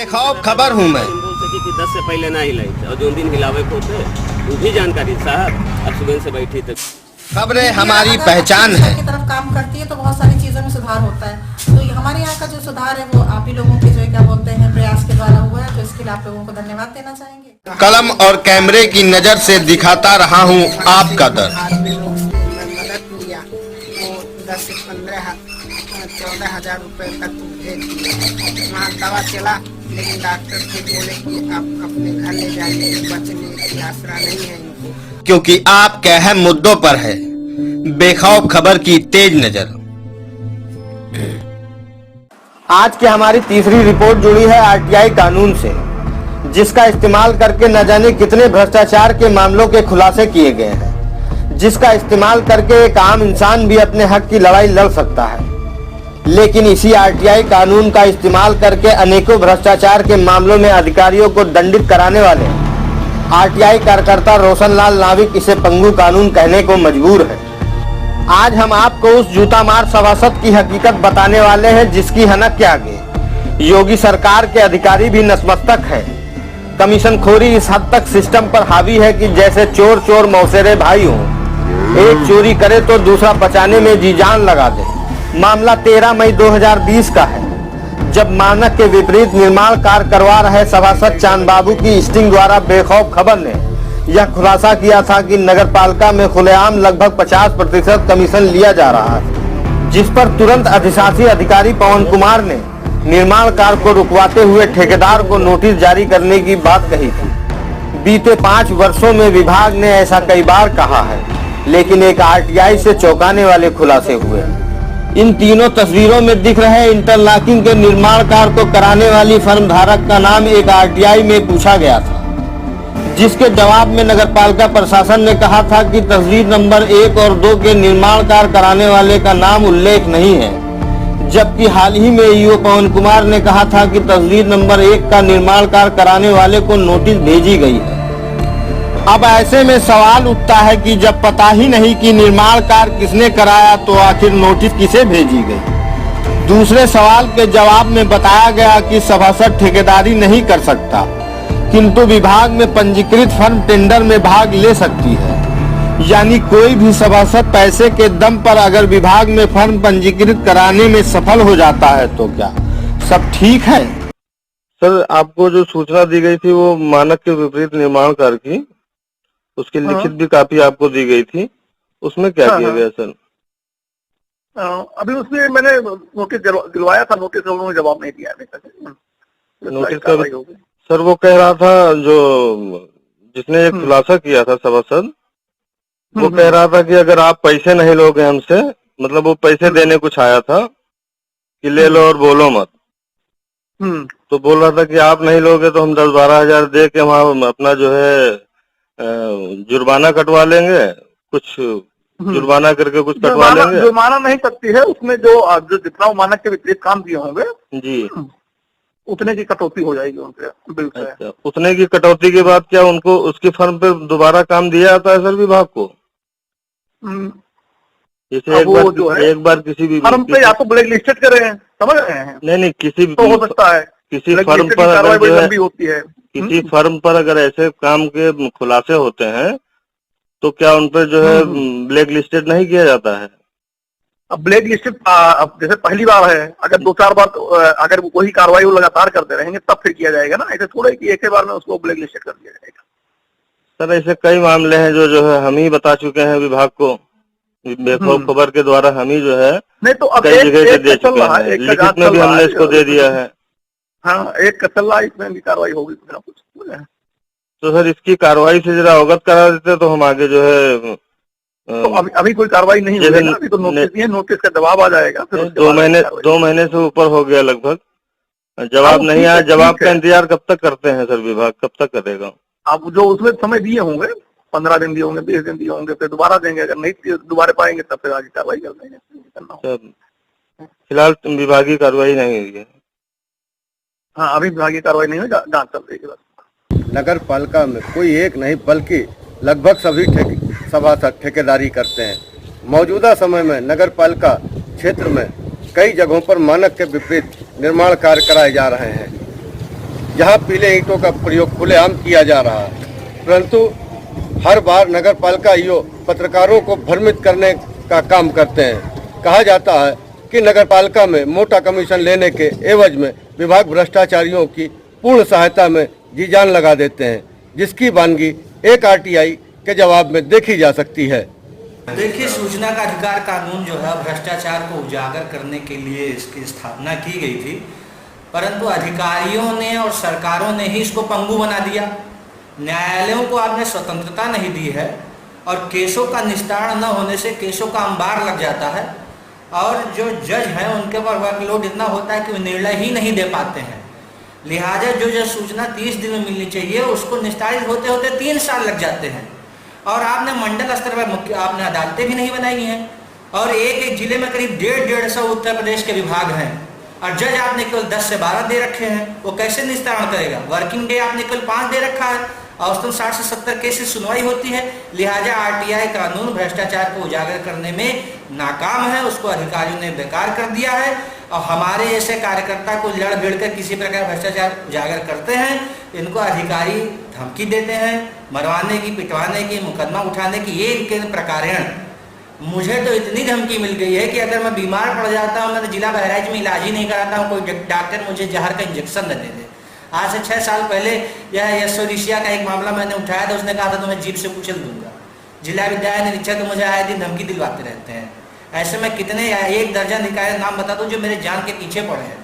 बेखौफ खबर हूँ मैं। बोल सके कि 10 से पहले ना हिलाई और जो दिन हिलावे को थे वो भी जानकारी साहब अब सुबह से बैठी थे। खबरें हमारी पहचान है। की तरफ काम करती है तो बहुत सारी चीजों में सुधार होता है। तो हमारे यहाँ का जो सुधार है वो आप ही लोगों के जो क्या बोलते हैं प्रयास के द्वारा हुआ है, तो इसके लिए आप लोगों को धन्यवाद देना चाहेंगे। कलम और कैमरे की नजर से दिखाता रहा हूँ आपका दर्द। मदद लिया वो 10 से 14 हजार रुपए तक भेज दिया। वहाँ दवा चला लेकिन डॉक्टर फिर बोले कि आप अपने घर ले जाइए, बचने की आसरा नहीं है इनको। क्योंकि आपके अहम मुद्दों पर है बेखौफ खबर की तेज नजर। आज की हमारी तीसरी रिपोर्ट जुड़ी है आरटीआई कानून से, जिसका इस्तेमाल करके न जाने कितने भ्रष्टाचार के मामलों के खुलासे किए गए हैं, जिसका इस्तेमाल करके एक आम इंसान भी अपने हक की लड़ाई लड़ सकता है। लेकिन इसी आरटीआई कानून का इस्तेमाल करके अनेकों भ्रष्टाचार के मामलों में अधिकारियों को दंडित कराने वाले आरटीआई कार्यकर्ता रोशनलाल नाविक इसे पंगु कानून कहने को मजबूर है। आज हम आपको उस जूता मार सभासद की हकीकत बताने वाले हैं जिसकी हनक के आगे योगी सरकार के अधिकारी भी नतमस्तक है। कमीशन खोरी इस हद तक सिस्टम पर हावी है कि जैसे चोर चोर मौसेरे भाई हों, एक चोरी करे तो दूसरा बचाने में जी जान लगा दे। मामला 13 मई 2020 का है, जब मानक के विपरीत निर्माण कार्य करवा रहे सभासद चांद बाबू की स्टिंग द्वारा बेखौफ खबर ने यह खुलासा किया था कि नगरपालिका में खुलेआम लगभग 50% कमीशन लिया जा रहा है, जिस पर तुरंत अधिशासी अधिकारी पवन कुमार ने निर्माण कार्य को रुकवाते हुए ठेकेदार को नोटिस जारी करने की बात कही थी। बीते 5 वर्षों में विभाग ने ऐसा कई बार कहा है, लेकिन एक आरटीआई से चौंकाने वाले खुलासे हुए। इन तीनों तस्वीरों में दिख रहे इंटरलॉकिंग के निर्माण कार्य को कराने वाली फर्म धारक का नाम एक आरटीआई में पूछा गया था, जिसके जवाब में नगरपालिका प्रशासन ने कहा था कि तस्वीर नंबर 1 और 2 के निर्माण कार्य कराने वाले का नाम उल्लेख नहीं है, जबकि हाल ही में ईओ पवन कुमार ने कहा था कि तस्वीर नंबर 1 का निर्माण कार्य कराने वाले को नोटिस भेजी गई है। अब ऐसे में सवाल उठता है कि जब पता ही नहीं कि निर्माण कार्य किसने कराया तो आखिर नोटिस किसे भेजी गई। दूसरे सवाल के जवाब में बताया गया कि सभासद ठेकेदारी नहीं कर सकता, किंतु विभाग में पंजीकृत फर्म टेंडर में भाग ले सकती है। यानी कोई भी सभासद पैसे के दम पर अगर विभाग में फर्म पंजीकृत कराने में सफल हो जाता है तो क्या सब ठीक है? सर, आपको जो सूचना दी गई थी वो मानक के विपरीत निर्माण कार्य की, उसकी लिखित भी कापी आपको दी गई थी, उसमें क्या किया गया सर? अभी उसमें मैंने नोटिस दिलवाया था, नोटिस उन्होंने जवाब नहीं दिया अभी तक। नोटिस का सर वो कह रहा था, जो जिसने एक खुलासा किया था सभासद, वो कह रहा था कि अगर आप पैसे नहीं लोगे हमसे, मतलब वो पैसे देने कुछ आया था कि ले लो और बोलो मत। तो बोल रहा था कि आप नहीं लोगे तो हम 10-12 हजार दे के वहाँ अपना जो है जुर्माना कटवा लेंगे, कुछ जुर्माना करके कुछ कटवा लेंगे। जुर्माना नहीं सकती है, उसमें जो जितना वो मानक के विपरीत काम किए होंगे जी, उतने की कटौती हो जाएगी उनसे बिल से। अच्छा, उतने की कटौती के बाद क्या उनको उसकी फर्म पे दोबारा काम दिया जाता है सर विभाग को? जैसे एक बार किसी भी फर्म पे या तो ब्लैक लिस्टेड कर रहे हैं, समझ रहे हैं? नहीं किसी तो हो सकता है किसी फर्म पर अगर लंबी होती है, किसी फर्म पर अगर ऐसे काम के खुलासे होते हैं तो क्या उन पर जो है ब्लैक लिस्टेड नहीं किया जाता है? अब ब्लैक लिस्टेड जैसे पहली बार है, अगर 2-4 बार अगर वही कार्रवाई वो लगातार करते रहेंगे तब फिर किया जाएगा ना, ऐसे थोड़ा कि एक ही बार में उसको ब्लैक लिस्टेड कर दिया जाएगा। सर, ऐसे कई मामले हैं जो है हम ही बता चुके हैं विभाग को, बेखौफ खबर के द्वारा हम ही जो है नहीं तो अब कई जगह से दे चुके हैं, लिखित में भी हमने इसको दे दिया है। हाँ, एक का चल रहा है, इसमें भी कार्रवाई होगी कुछ। तो सर इसकी कार्रवाई से जरा अवगत करा देते तो हम आगे जो है तो अभी कोई कार्रवाई नहीं हुई ना, अभी तो नोटिस नहीं है, नोटिस का जवाब आ जाएगा। फिर 2 महीने से ऊपर हो गया लगभग, जवाब नहीं आया। जवाब का इंतजार कब तक करते हैं सर विभाग, कब तक करेगा? आप जो उसमें समय दिए होंगे, 15 दिन दिए होंगे, 20 दिन दिए होंगे, फिर दोबारा देंगे, अगर नहीं दोबारा पाएंगे तब फिर आगे कार्रवाई कर देंगे। फिलहाल विभागीय कार्रवाई नहीं हुई है। हाँ, अभी विभागीय कार्रवाई नहीं हुई, जांच चल रही है। नगर पालिका में कोई एक नहीं बल्कि लगभग सभी सभासद ठेकेदारी करते हैं। मौजूदा समय में नगर पालिका क्षेत्र में कई जगहों पर मानक के विपरीत निर्माण कार्य कराए जा रहे हैं। जहां पीले ईंटों का प्रयोग खुलेआम किया जा रहा है, परंतु हर बार नगर पालिका ईओ पत्रकारों को भ्रमित करने का काम करते हैं। कहा जाता है कि नगर पालिका में मोटा कमीशन लेने के एवज में विभाग भ्रष्टाचारियों की पूर्ण सहायता में जी जान लगा देते हैं, जिसकी वानगी एक आरटीआई के जवाब में देखी जा सकती है। देखिए, सूचना का अधिकार कानून जो है भ्रष्टाचार को उजागर करने के लिए इसकी स्थापना की गई थी, परंतु अधिकारियों ने और सरकारों ने ही इसको पंगु बना दिया। न्यायालयों को आपने स्वतंत्रता नहीं दी है और केसों का निस्तारण न होने से केसों का अंबार लग जाता है और जो जज हैं उनके ऊपर वर्कलोड इतना होता है कि वो निर्णय ही नहीं दे पाते हैं। लिहाजा जो सूचना 30 दिन में मिलनी चाहिए उसको निस्तारित होते होते 3 साल लग जाते हैं और आपने मंडल स्तर पर आपने अदालतें भी नहीं बनाई हैं और एक जिले में करीब 150 उत्तर प्रदेश के विभाग हैं और जज आपने केवल 10 से 12 दे रखे हैं। वो कैसे निस्तारण करेगा? वर्किंग डे आपने केवल 5 दे रखा है, औसतन 60 से 70 केसेस सुनवाई होती है। लिहाजा आरटीआई कानून भ्रष्टाचार को उजागर करने में नाकाम है, उसको अधिकारियों ने बेकार कर दिया है और हमारे ऐसे कार्यकर्ता को लड़ भिड़ कर किसी प्रकार भ्रष्टाचार उजागर करते हैं, इनको अधिकारी धमकी देते हैं, मरवाने की, पिटवाने की, मुकदमा उठाने की। ये इनके प्रकारण। मुझे तो इतनी धमकी मिल गई है कि अगर मैं बीमार पड़ जाता हूँ, मैं तो जिला बहराइच में इलाज ही नहीं कराता हूँ, कोई डॉक्टर मुझे जहर का इंजेक्शन न दे दे। आज से 6 साल पहले यह यशोरिशिया का एक मामला मैंने उठाया था, उसने कहा था तो मैं जीप से कुचल दूंगा। जिला विद्यालय निरीक्षक तो मुझे आए दिन धमकी दिलवाते रहते हैं। ऐसे में कितने 1 दर्जन निकाय नाम बता दूं जो मेरे जान के पीछे पड़े हैं।